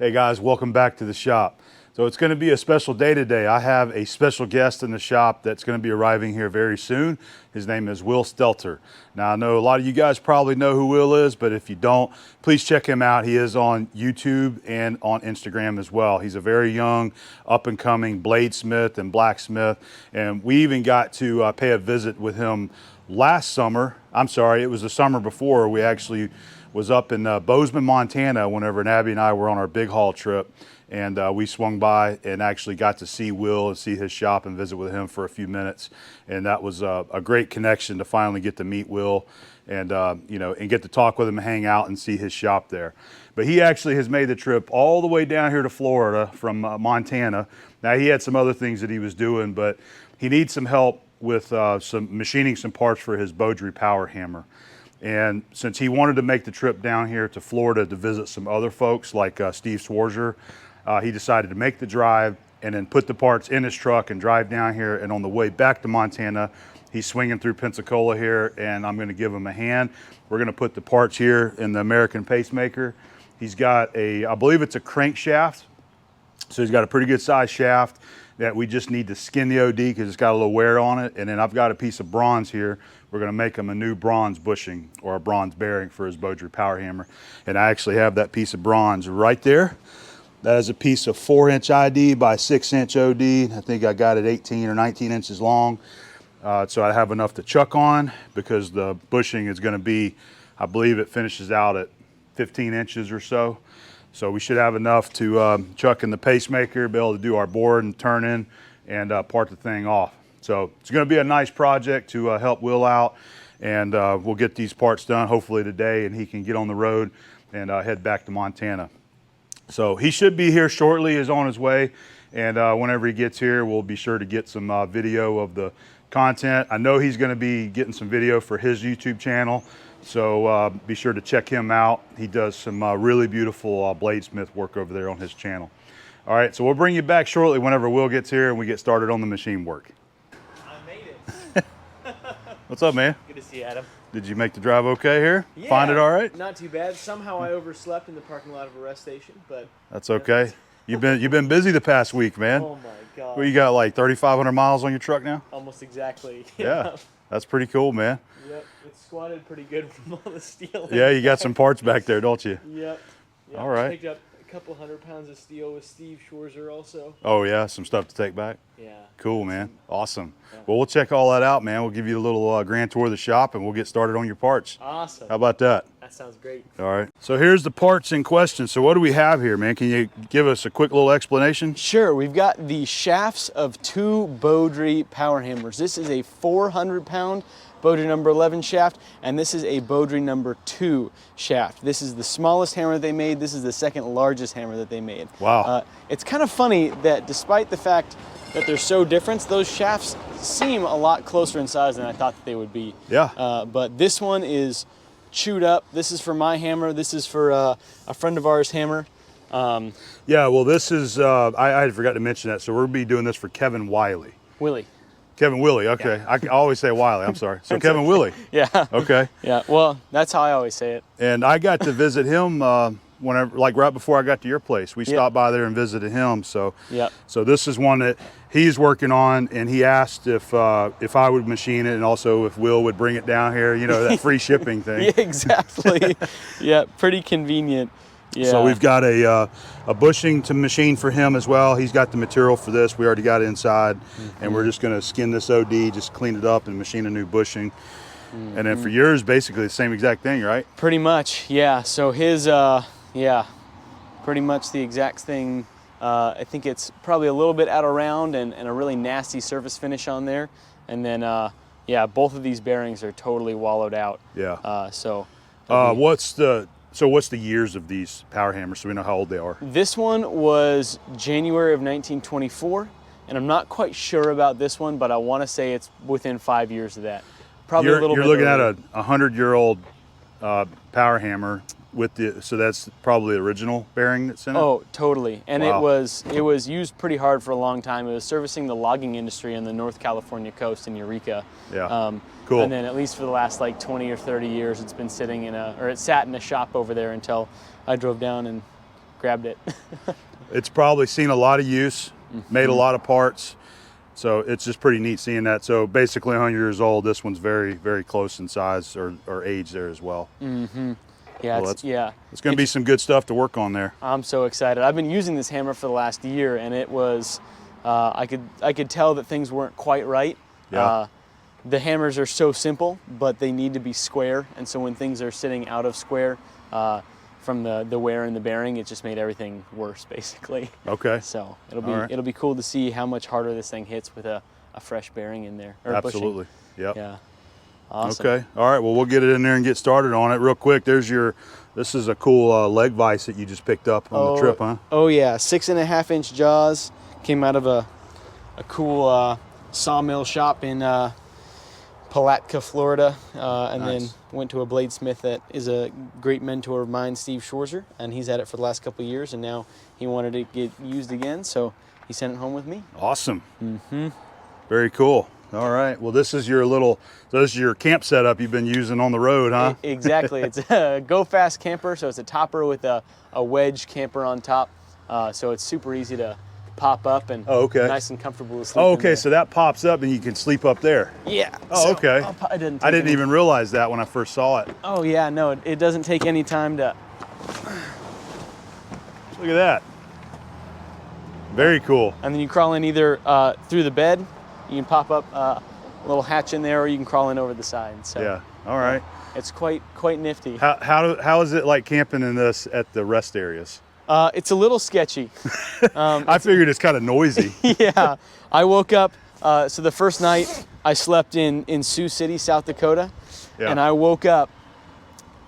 Hey guys, welcome back to the shop. So it's going to be a special day today. I have a special guest in the shop that's going to be arriving here very soon. His name is Will Stelter. Now I know a lot of you guys probably know who Will is, but if you don't, please check him out. He is on YouTube and on Instagram as well. He's a very young, up and coming bladesmith and blacksmith. And we even got to pay a visit with him last summer. I'm sorry, it was the summer before. We actually was up in Bozeman, Montana whenever Abby and I were on our big haul trip, and we swung by and actually got to see Will and see his shop and visit with him for a few minutes. And that was a great connection to finally get to meet Will and and get to talk with him and hang out and see his shop there. But he actually has made the trip all the way down here to Florida from Montana. Now he had some other things that he was doing, but he needs some help with some machining some parts for his Beaudry power hammer. And since he wanted to make the trip down here to Florida to visit some other folks like Steve Swarzer, he decided to make the drive and then put the parts in his truck and drive down here. And on the way back to Montana, he's swinging through Pensacola here, and I'm going to give him a hand. We're going to put the parts here in the American Pacemaker. He's got I believe it's a crankshaft. So he's got a pretty good size shaft that we just need to skin the OD because it's got a little wear on it. And then I've got a piece of bronze here. We're going to make him a new bronze bushing or a bronze bearing for his Beaudry power hammer. And I actually have that piece of bronze right there. That is a piece of 4-inch ID by 6-inch OD. I think I got it 18 or 19 inches long. So I have enough to chuck on because the bushing is going to be, I believe it finishes out at 15 inches or so. So we should have enough to chuck in the pacemaker, be able to do our board and turn in and part the thing off. So it's going to be a nice project to help Will out, and we'll get these parts done hopefully today, and he can get on the road and head back to Montana. So he should be here shortly, is on his way, and whenever he gets here, we'll be sure to get some video of the content. I know he's going to be getting some video for his YouTube channel, so be sure to check him out. He does some really beautiful bladesmith work over there on his channel. All right, so we'll bring you back shortly whenever Will gets here and we get started on the machine work. I made it. What's up, man? Good to see you, Adam. Did you make the drive okay here? Yeah, Find it all right? Not too bad. Somehow I overslept in the parking lot of a rest station, but That's okay. You've been busy the past week, man. oh my god. Well, you got like 3,500 miles on your truck now? Almost exactly. Yeah, that's pretty cool, man. Yep, it's squatted pretty good from all the steel. Yeah, you got some parts back there, don't you? Yep. All right. Picked up a couple 100 pounds of steel with Steve Swarzer also. Oh yeah, some stuff to take back? Yeah. Cool, man. Awesome. Well, we'll check all that out, man. We'll give you a little grand tour of the shop and we'll get started on your parts. Awesome. How about that? That sounds great. All right. So here's the parts in question. So what do we have here, man? Can you give us a quick little explanation? Sure. We've got the shafts of two Beaudry power hammers. This is a 400-pound Beaudry number 11 shaft, and this is a Beaudry number 2 shaft. This is the smallest hammer that they made. This is the second largest hammer that they made. Wow. It's kind of funny that despite the fact that they're so different, those shafts seem a lot closer in size than I thought that they would be. Yeah. But this one is chewed up. This is for my hammer. This is for a friend of ours' hammer. Yeah, well, this is, I forgot to mention that, so we'll be doing this for Kevin Willey. Kevin Willey, okay. Yeah. I always say Wiley, I'm sorry. So Kevin Willey. Yeah. Okay. Yeah, well, that's how I always say it. And I got to visit him whenever, like right before I got to your place. We stopped by there and visited him. So so this is one that he's working on, and he asked if I would machine it and also if Will would bring it down here, you know, that free shipping thing. Yeah, exactly. Yeah, pretty convenient. Yeah. So we've got a bushing to machine for him as well. He's got the material for this. We already got it inside, and we're just going to skin this OD, just clean it up, and machine a new bushing. And then for yours, basically the same exact thing, right? Pretty much, yeah. So his, pretty much the exact thing. I think it's probably a little bit out of round and a really nasty surface finish on there. And then, yeah, both of these bearings are totally wallowed out. Yeah. What's the years of these power hammers so we know how old they are? This one was January of 1924, and I'm not quite sure about this one, but I want to say it's within 5 years of that. Probably a little bit. You're looking earlier. at a 100-year-old power hammer with so that's probably the original bearing that's in it? Oh, totally. And wow. it was used pretty hard for a long time. It was servicing the logging industry on the North California coast in Eureka. Yeah. Cool. And then at least for the last like 20 or 30 years, it's been sitting it sat in a shop over there until I drove down and grabbed it. It's probably seen a lot of use, made a lot of parts. So it's just pretty neat seeing that. So basically 100 years old, this one's very, very close in size or age there as well. Yeah, Well, it's going to be some good stuff to work on there. I'm so excited. I've been using this hammer for the last year, and it was, I could tell that things weren't quite right. Yeah. The hammers are so simple, but they need to be square, and so when things are sitting out of square from the wear in the bearing, it just made everything worse, basically. Okay. So it'll be cool to see how much harder this thing hits with a fresh bearing in there. Or Absolutely. bushing. Yep. Yeah. Awesome. Okay. All right. Well, we'll get it in there and get started on it real quick. This is a cool leg vise that you just picked up on the trip, huh? Oh yeah, 6.5-inch jaws. Came out of a cool sawmill shop in Palatka, Florida, and Nice. then went to a bladesmith that is a great mentor of mine, Steve Schwarzer, and he's had it for the last couple of years, and now he wanted to get used again, so he sent it home with me. Awesome. Very cool. All right. Well, this is your camp setup you've been using on the road, huh? Exactly. It's a Go Fast camper, so it's a topper with a wedge camper on top, so it's super easy to pop up and nice and comfortable to sleep in Okay. there. So that pops up and you can sleep up there. Yeah. Oh, so okay. I didn't even realize that when I first saw it. Oh yeah, no, it doesn't take any time to. Look at that. Very cool. And then you crawl in either through the bed, you can pop up a little hatch in there, or you can crawl in over the side. So Yeah. All right. it's quite nifty. How is it like camping in this at the rest areas? It's a little sketchy. I figured it's kind of noisy. Yeah, I woke up. So the first night I slept in Sioux City, South Dakota, Yeah. and I woke up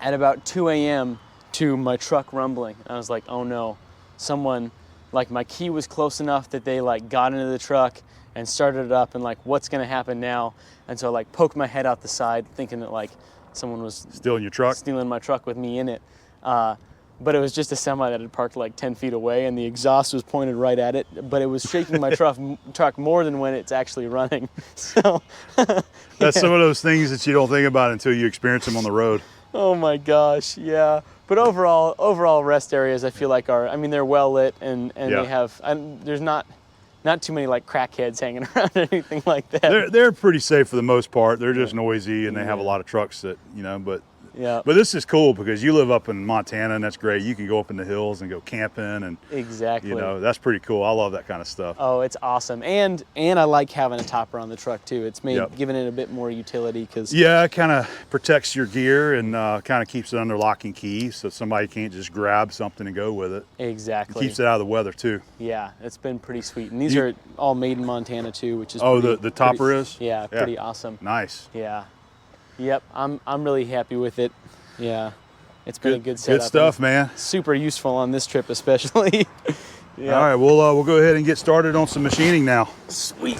at about 2 a.m. to my truck rumbling. I was like, oh no, someone, like my key was close enough that they like got into the truck and started it up, and like, what's gonna happen now? And so I like poked my head out the side thinking that like someone was Still in your truck? stealing my truck with me in it. But it was just a semi that had parked like 10 feet away, and the exhaust was pointed right at it, but it was shaking my truck more than when it's actually running. So That's some of those things that you don't think about until you experience them on the road. oh my gosh, yeah. But overall rest areas I feel like they're well lit, and Yeah. they have, there's not too many like crackheads hanging around or anything like that. They're pretty safe for the most part. They're just noisy, and they have a lot of trucks that, but Yeah. But this is cool because you live up in Montana, and that's great. You can go up in the hills and go camping, and Exactly. that's pretty cool. I love that kind of stuff. Oh, it's awesome, and I like having a topper on the truck too. It's giving it a bit more utility because Yeah, it kind of protects your gear and kind of keeps it under lock and key, so somebody can't just grab something and go with it. exactly. Keeps it out of the weather too. Yeah, it's been pretty sweet, and these are all made in Montana too, which is The topper is? Yeah, pretty awesome. Nice. Yeah, yep. I'm really happy with it. Yeah, it's been a good setup. Good stuff, man. Super useful on this trip, especially. Yeah. All right, we'll go ahead and get started on some machining now. Sweet.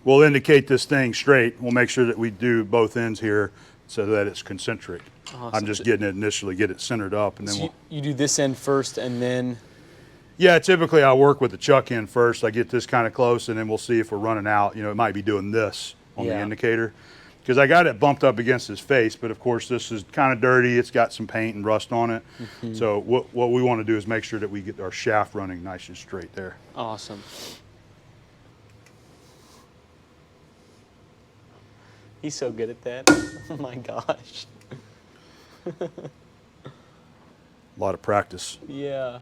We'll indicate this thing straight. We'll make sure that we do both ends here so that it's concentric. Awesome. I'm just getting it initially, get it centered up, and then So we'll... you do this end first, and then. Yeah, typically I work with the chuck end first. I get this kind of close, and then we'll see if we're running out. It might be doing this on the indicator. Because I got it bumped up against his face, but of course this is kind of dirty. It's got some paint and rust on it. Mm-hmm. So what we want to do is make sure that we get our shaft running nice and straight there. Awesome. He's so good at that. Oh my gosh. A lot of practice. Yeah.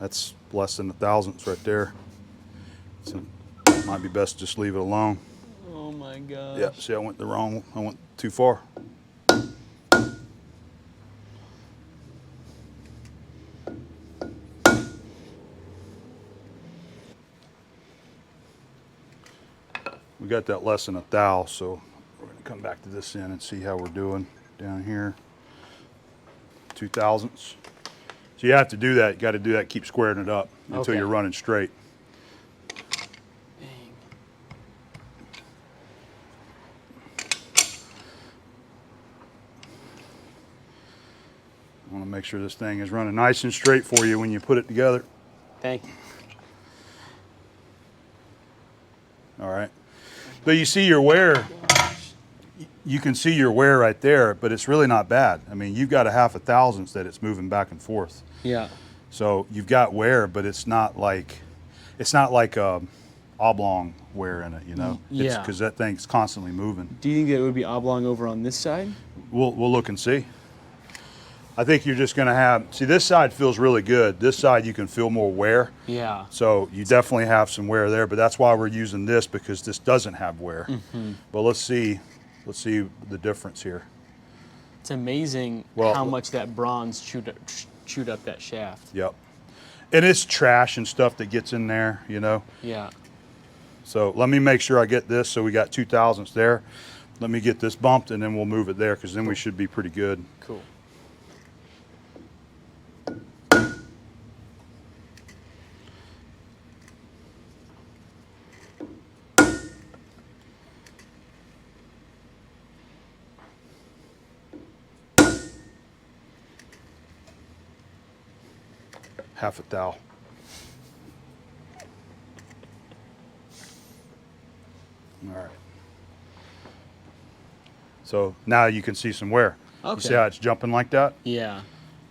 That's less than a thousandths right there. So might be best to just leave it alone. Oh my gosh. Yeah, see I went too far. We got that less than a thou, so we're gonna come back to this end and see how we're doing down here. 2 thousandths. So you have to do that. You got to do that. Keep squaring it up until you're running straight. I want to make sure this thing is running nice and straight for you when you put it together. Thank you. All right. So you see your wear, you can see your wear right there, but it's really not bad. I mean, you've got a half a thousandths that it's moving back and forth. Yeah. So you've got wear, but it's not like oblong wear in it, you know? Yeah. Because that thing's constantly moving. Do you think it would be oblong over on this side? We'll look and see. I think you're just gonna have, see, this side feels really good. This side you can feel more wear. Yeah. So you definitely have some wear there, but that's why we're using this, because this doesn't have wear. Mm-hmm. But let's see the difference here. It's amazing how much that bronze chewed up that shaft. Yep. And it's trash and stuff that gets in there, you know? Yeah. So let me make sure I get this, so we got 2,000ths there. Let me get this bumped and then we'll move it there, because then we should be pretty good. Cool. Half a thou. All right. So now you can see some wear. Okay. You see how it's jumping like that? Yeah.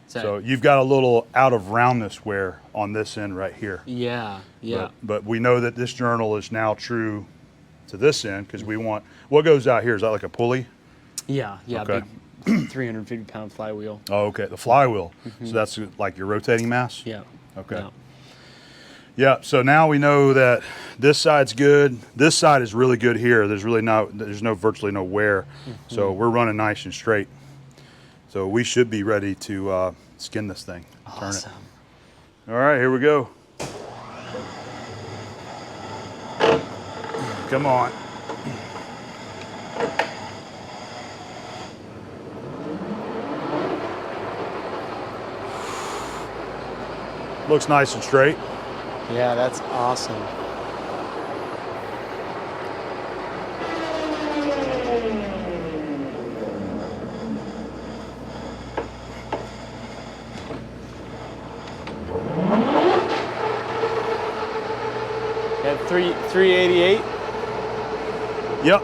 So you've got a little out of roundness wear on this end right here. Yeah. Yeah. But we know that this journal is now true to this end, because we want, what goes out here? Is that like a pulley? Yeah. Yeah. Okay. Big 350-pound flywheel. Oh, okay. The flywheel. So that's like your rotating mass? Yeah. Okay. Yeah. Yeah, so now we know that this side's good. This side is really good here. There's virtually no wear. So we're running nice and straight. So we should be ready to skin this thing. Awesome. Turn it. All right, here we go. Come on. Looks nice and straight. Yeah, that's awesome. At 388. Yep.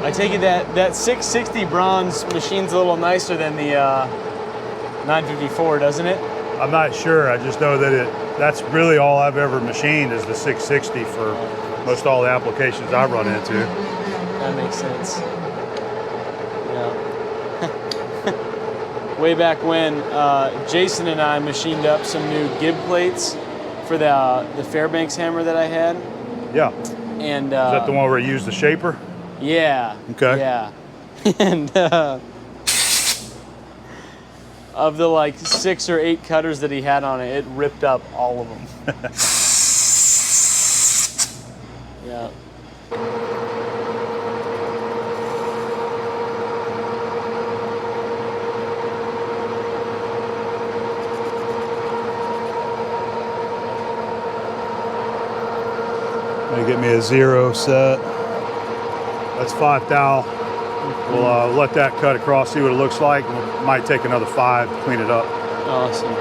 I take it that 660 bronze machine's a little nicer than the 954, doesn't it? I'm not sure. I just know that that's really all I've ever machined is the 660 for most all the applications I've run into. That makes sense. Yeah. Way back when, Jason and I machined up some new gib plates for the Fairbanks hammer that I had. Yeah. And is that the one where you use the shaper? Yeah. Okay. Yeah. And of the like 6 or 8 cutters that he had on it, it ripped up all of them. Yeah. Gonna get me a 0 set. That's 5 thou. We'll let that cut across, see what it looks like. We might take another 5 to clean it up. Awesome.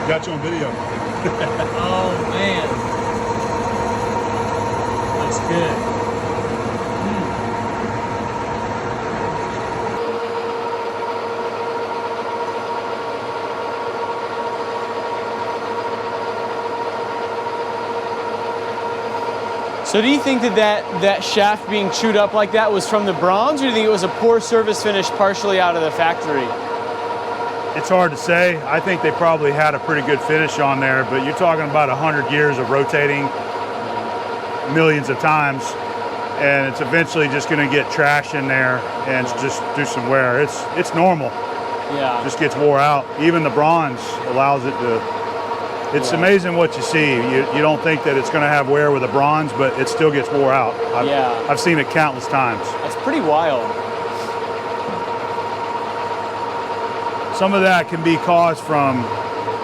Got you on video. Oh man. That's good. So do you think that shaft being chewed up like that was from the bronze, or do you think it was a poor surface finish partially out of the factory? It's hard to say. I think they probably had a pretty good finish on there, but you're talking about 100 years of rotating. millions of times, and it's eventually just going to get trash in there and just do some wear. It's normal. Yeah. Just gets wore out. Even the bronze allows it to. It's amazing what you see. You don't think that it's going to have wear with a bronze, but it still gets wore out. I've seen it countless times. That's pretty wild. Some of that can be caused from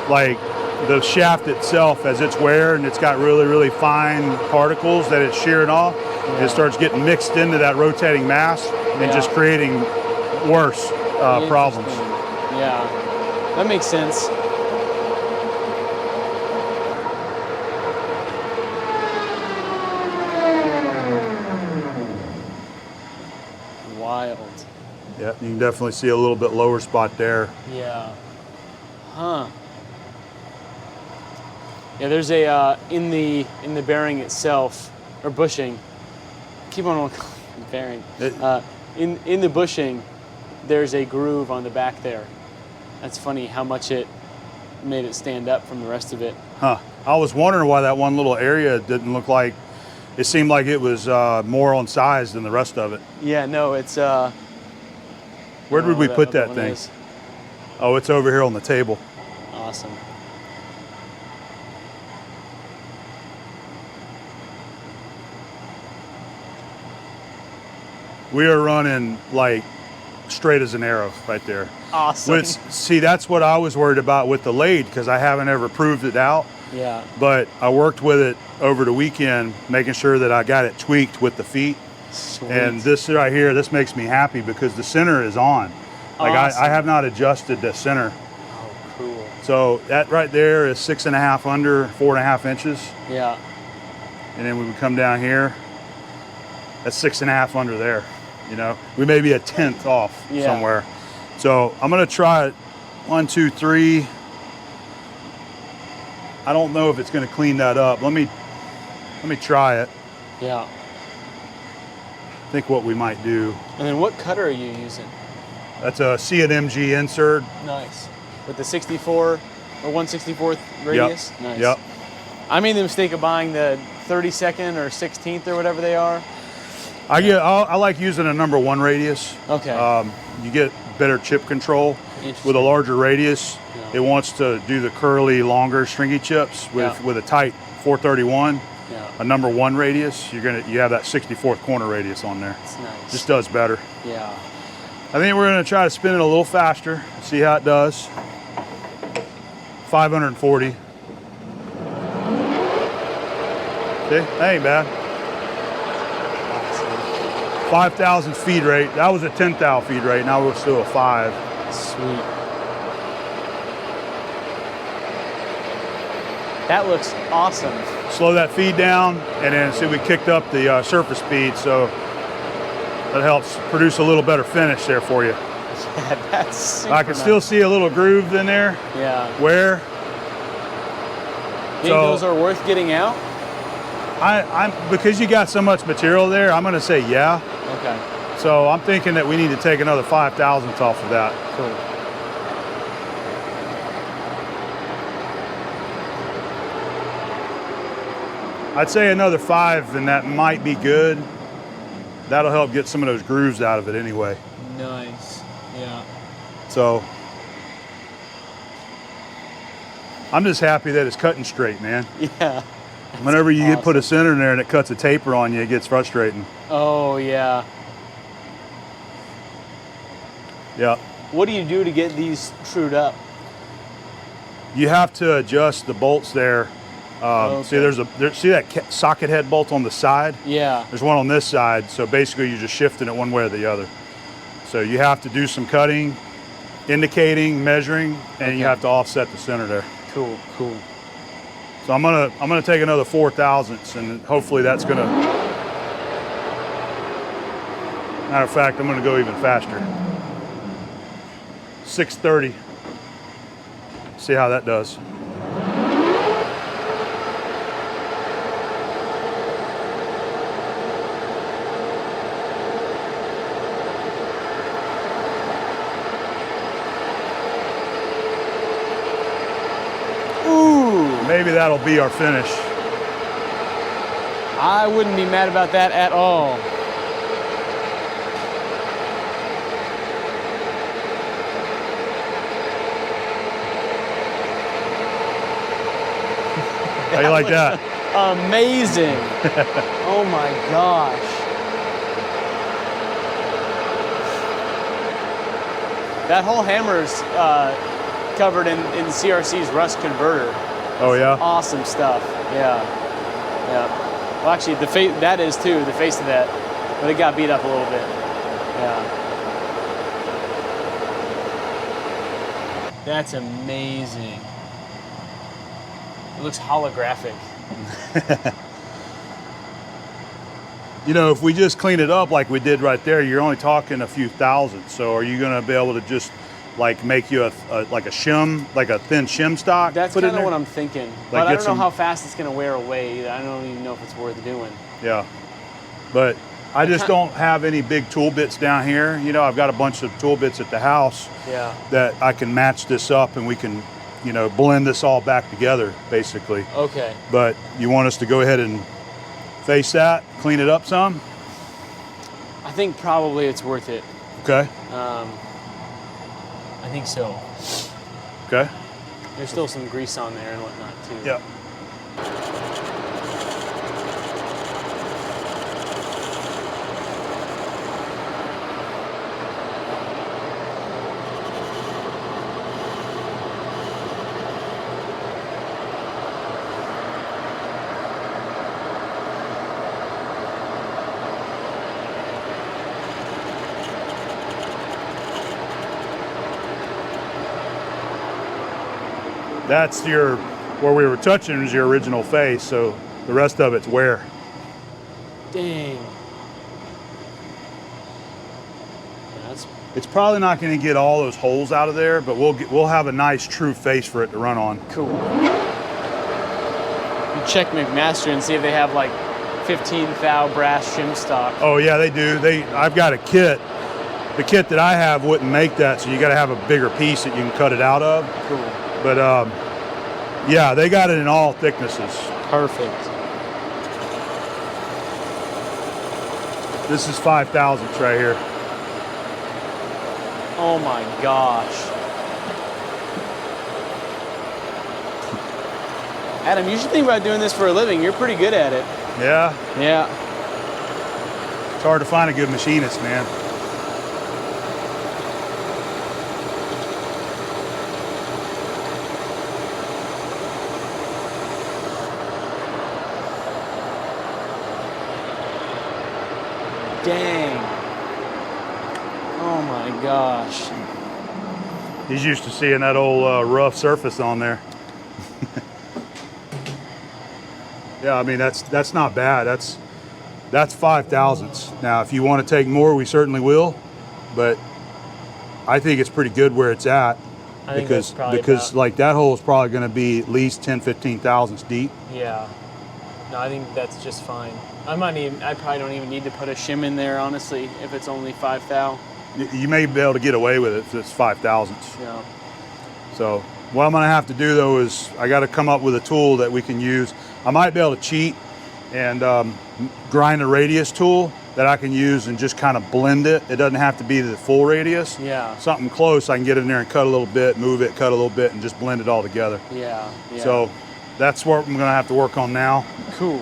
like the shaft itself as it's wear, and it's got really, really fine particles that it's shearing off. It starts getting mixed into that rotating mass and just creating worse problems. Yeah, that makes sense. Wild. Yeah, you can definitely see a little bit lower spot there. Yeah. Huh. Yeah, there's a in the bearing itself, or bushing. Keep on bearing. In the bushing, there's a groove on the back there. That's funny how much it made it stand up from the rest of it. Huh. I was wondering why that one little area didn't look like. It seemed like it was more on size than the rest of it. Yeah, no, it's Where did we put that thing? Is. Oh, it's over here on the table. Awesome. We are running like straight as an arrow right there. Awesome. See, that's what I was worried about with the lathe, because I haven't ever proved it out. Yeah. But I worked with it over the weekend, making sure that I got it tweaked with the feet. Sweet. And this right here, this makes me happy because the center is on. Like awesome. I have not adjusted the center. Oh, cool. So that right there is 6.5 under, 4.5 inches. Yeah. And then we would come down here, that's 6.5 under there. You know, we may be a 1/10 off somewhere. So I'm gonna try it. 1, 2, 3. I don't know if it's gonna clean that up. Let me try it. Yeah. I think what we might do. And then what cutter are you using? That's a C&MG insert. Nice. With the 64 or 1/64th radius? Yep. Nice. Yep. I made the mistake of buying the 32nd or 16th or whatever they are. I like using a number 1 radius. Okay. You get better chip control with a larger radius. Yeah. It wants to do the curly, longer, stringy chips with a tight 431. Yeah. A number 1 radius. You have that 64th corner radius on there. That's nice. Just does better. Yeah. I think we're gonna try to spin it a little faster. See how it does. 540. See, that ain't bad. 5,000 feed rate. That was a 10,000 feed rate. Now we're still at 5. Sweet. That looks awesome. Slow that feed down, and then see we kicked up the surface speed, so that helps produce a little better finish there for you. Yeah, that's super I can nice. still see a little groove in there. Yeah. Where? Think those are worth getting out? I'm because you got so much material there, I'm gonna say yeah. Okay. So I'm thinking that we need to take another 5,000ths off of that. Cool. I'd say another 5, and that might be good. That'll help get some of those grooves out of it anyway. Nice. Yeah. So I'm just happy that it's cutting straight, man. Yeah. Whenever you put a center in there and it cuts a taper on you, it gets frustrating. Oh, yeah. Yeah. What do you do to get these trued up? You have to adjust the bolts there. Okay. See that socket head bolt on the side? Yeah. There's one on this side, so basically you're just shifting it one way or the other. So you have to do some cutting, indicating, measuring, and you have to offset the center there. Cool, cool. So I'm gonna take another 4,000ths, and hopefully that's gonna. Matter of fact, I'm gonna go even faster. 630. See how that does. Ooh. Maybe that'll be our finish. I wouldn't be mad about that at all. How you like that? Amazing. Oh my gosh. That whole hammer's covered in CRC's rust converter. Oh yeah? Awesome stuff. Yeah. Yeah. Well, actually, the face, that is too, the face of that. But it got beat up a little bit. Yeah. That's amazing. It looks holographic. You know, if we just clean it up like we did right there, you're only talking a few thousand. So are you gonna be able to just like make you like a shim, like a thin shim stock? That's kind of what I'm thinking. But I don't know how fast it's gonna wear away either. I don't even know if it's worth doing. Yeah, but I just don't have any big tool bits down here. You know, I've got a bunch of tool bits at the house. Yeah. That I can match this up and we can, you know, blend this all back together basically. Okay. But you want us to go ahead and face that, clean it up some? I think probably it's worth it. Okay. I think so. Okay. There's still some grease on there and whatnot too. Yeah. That's where we were touching is your original face, so the rest of it's wear. Dang. It's probably not going to get all those holes out of there, but we'll have a nice true face for it to run on. Cool. You check McMaster and see if they have like 15 thou brass shim stock. Oh yeah, they do. I've got a kit. The kit that I have wouldn't make that, so you got to have a bigger piece that you can cut it out of. Cool. But yeah, they got it in all thicknesses. Perfect. This is 5/1000 right here. Oh my gosh. Adam, you should think about doing this for a living. You're pretty good at it. Yeah. Yeah. It's hard to find a good machinist, man. Dang. Oh my gosh. He's used to seeing that old rough surface on there. Yeah, I mean that's not bad. That's 5/1000. Now, if you want to take more, we certainly will. But I think it's pretty good where it's at. I think because that's probably like that hole is probably going to be at least 10-15 thousandths deep. Yeah. No, I think that's just fine. I probably don't even need to put a shim in there, honestly, if it's only 5 thou. You may be able to get away with it if it's 5/1000. Yeah. So what I'm going to have to do though is I got to come up with a tool that we can use. I might be able to cheat and grind a radius tool that I can use and just kind of blend it. It doesn't have to be the full radius. Yeah. Something close, I can get in there and cut a little bit, move it, cut a little bit, and just blend it all together. Yeah. Yeah. So that's what I'm going to have to work on now. Cool.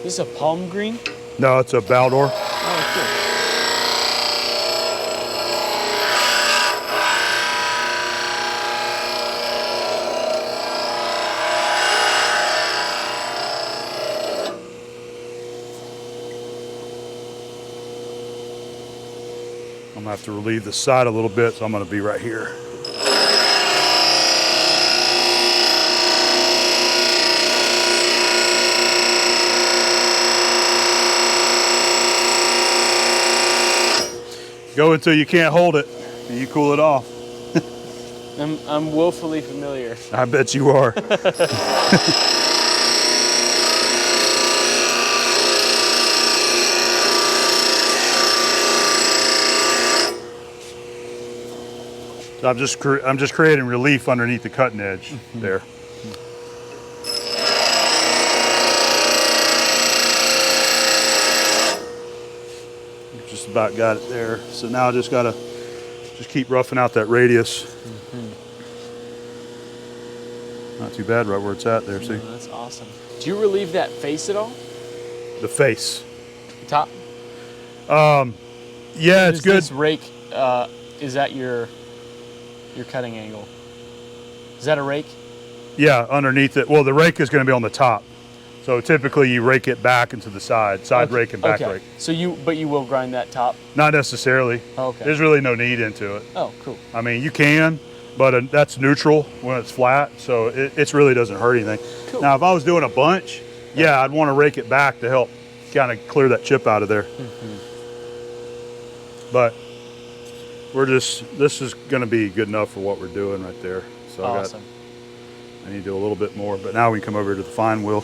Is this a palm green? No, it's a Beaudry. Oh, cool. I'm gonna have to relieve the side a little bit, so I'm gonna be right here. Go until you can't hold it, and you cool it off. I'm woefully familiar. I bet you are. So I'm just creating relief underneath the cutting edge there. Just about got it there. So now I just gotta keep roughing out that radius. Not too bad right where it's at there, see? That's awesome. Do you relieve that face at all? The face. Top? Yeah, it's good. This rake, is that your cutting angle? Is that a rake? Yeah, underneath it. Well, the rake is gonna be on the top. So typically you rake it back into the side rake and back rake. So but you will grind that top? Not necessarily. Okay. There's really no need into it. Oh, cool. I mean, you can, but that's neutral when it's flat, so it really doesn't hurt anything. Cool. Now, if I was doing a bunch, yeah, I'd want to rake it back to help kind of clear that chip out of there. But this is going to be good enough for what we're doing right there. So awesome. I need to do a little bit more, but now we can come over to the fine wheel.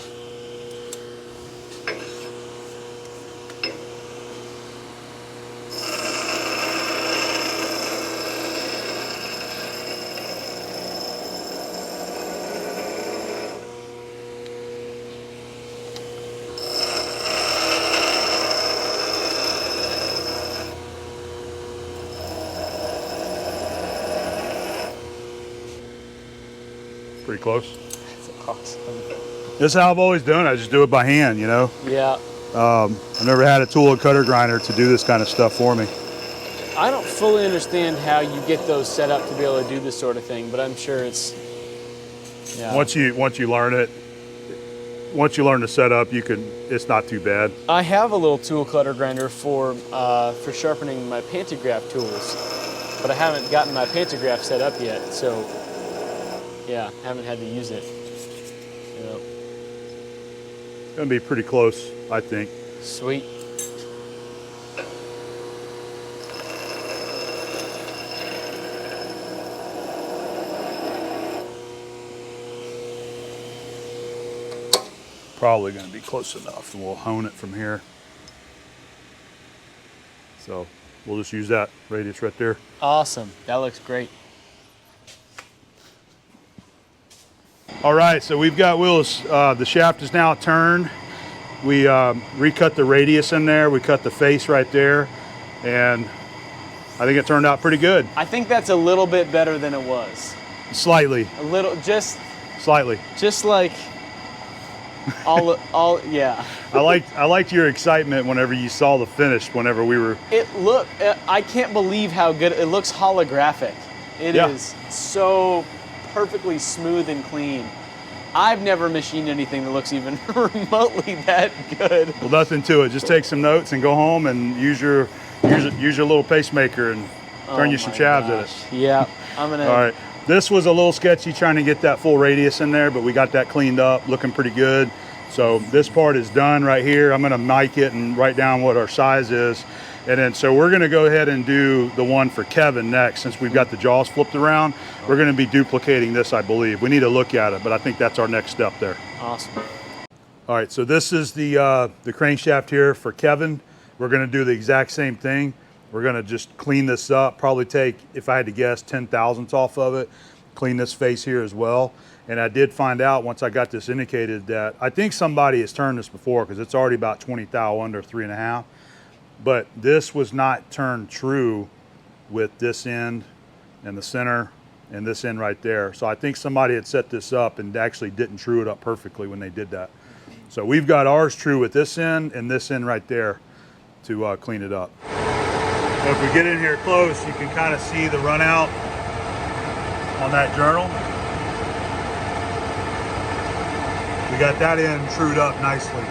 Pretty close. That's awesome. This is how I've always done it. I just do it by hand, you know? Yeah. I've never had a tool or cutter grinder to do this kind of stuff for me. I don't fully understand how you get those set up to be able to do this sort of thing, but I'm sure it's, yeah. Once you learn it, once you learn the setup, it's not too bad. I have a little tool cutter grinder for sharpening my pantograph tools, but I haven't gotten my pantograph set up yet, so yeah, haven't had to use it. Yep. It's gonna be pretty close, I think. Sweet. Probably gonna be close enough, and we'll hone it from here. So we'll just use that radius right there. Awesome, that looks great. All right, so we've got wheels. The shaft is now turned. We recut the radius in there. We cut the face right there, and I think it turned out pretty good. I think that's a little bit better than it was. Slightly. A little, just Slightly. like all yeah. I liked your excitement whenever you saw the finish. Whenever we were. I can't believe how good it looks. Holographic. It is so perfectly smooth and clean. I've never machined anything that looks even remotely that good. Well, nothing to it. Just take some notes and go home and use your little pacemaker and turn you some chavs at it. Yeah, I'm gonna. All right. This was a little sketchy trying to get that full radius in there, but we got that cleaned up, looking pretty good. So this part is done right here. I'm gonna mic it and write down what our size is. And then, so we're gonna go ahead and do the one for Kevin next. Since we've got the jaws flipped around, we're gonna be duplicating this, I believe. We need to look at it, but I think that's our next step there. Awesome. All right, so this is the crankshaft here for Kevin. We're gonna do the exact same thing. We're gonna just clean this up, probably take, if I had to guess, 10 thousandths off of it, clean this face here as well. And I did find out once I got this indicated that I think somebody has turned this before because it's already about 20 thou under 3.5. But this was not turned true with this end and the center and this end right there. So I think somebody had set this up and actually didn't true it up perfectly when they did that. So we've got ours true with this end and this end right there to clean it up. So if we get in here close, you can kind of see the run out on that journal. We got that end trued up nicely.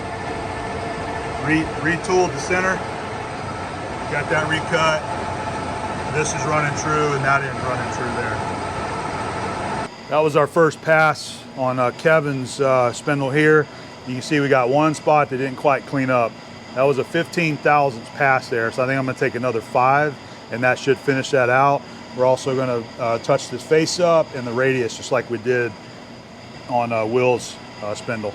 Retooled the center. Got that recut. This is running true and that end's running true there. That was our first pass on Kevin's spindle here. You can see we got one spot that didn't quite clean up. That was a 15 thousandths pass there, so I think I'm gonna take another 5 and that should finish that out. We're also going to touch this face up and the radius, just like we did on Will's spindle.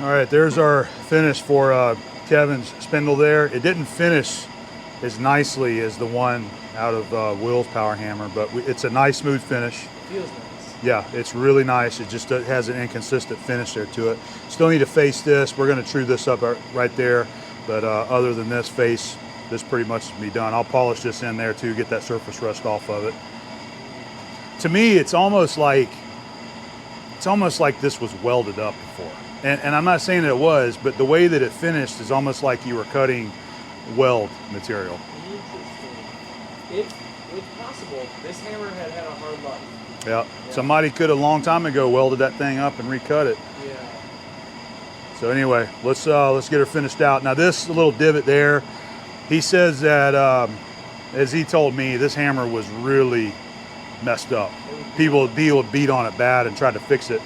All right, there's our finish for Kevin's spindle there. It didn't finish as nicely as the one out of Will's power hammer, but it's a nice smooth finish. Feels nice. Yeah, it's really nice. It just has an inconsistent finish there to it. Still need to face this. We're gonna true this up right there, but other than this face, this pretty much is be done. I'll polish this in there too, get that surface rust off of it. To me, it's almost like this was welded up before. And I'm not saying that it was, but the way that it finished is almost like you were cutting weld material. Interesting. It's possible. This hammer had a hard life. Yeah. Somebody could a long time ago welded that thing up and recut it. Yeah. So anyway, let's get her finished out. Now this little divot there, he says that, as he told me, this hammer was really messed up. People beat on it bad and tried to fix it.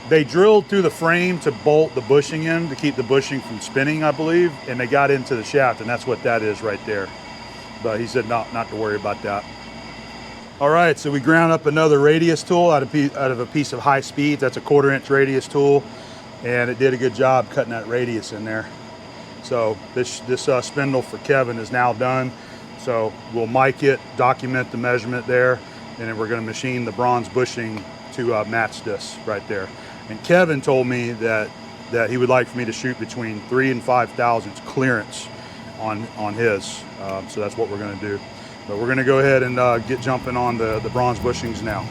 They drilled through the frame to bolt the bushing in to keep the bushing from spinning, I believe, and they got into the shaft, and that's what that is right there. But he said not to worry about that. All right, so we ground up another radius tool out of a piece of high speed. That's a 1/4 inch radius tool, and it did a good job cutting that radius in there. So this spindle for Kevin is now done. So we'll mic it, document the measurement there, and then we're going to machine the bronze bushing to match this right there. And Kevin told me that he would like for me to shoot between 3 and 5 thousandths clearance on his. So that's what we're going to do. But we're going to go ahead and get jumping on the bronze bushings now.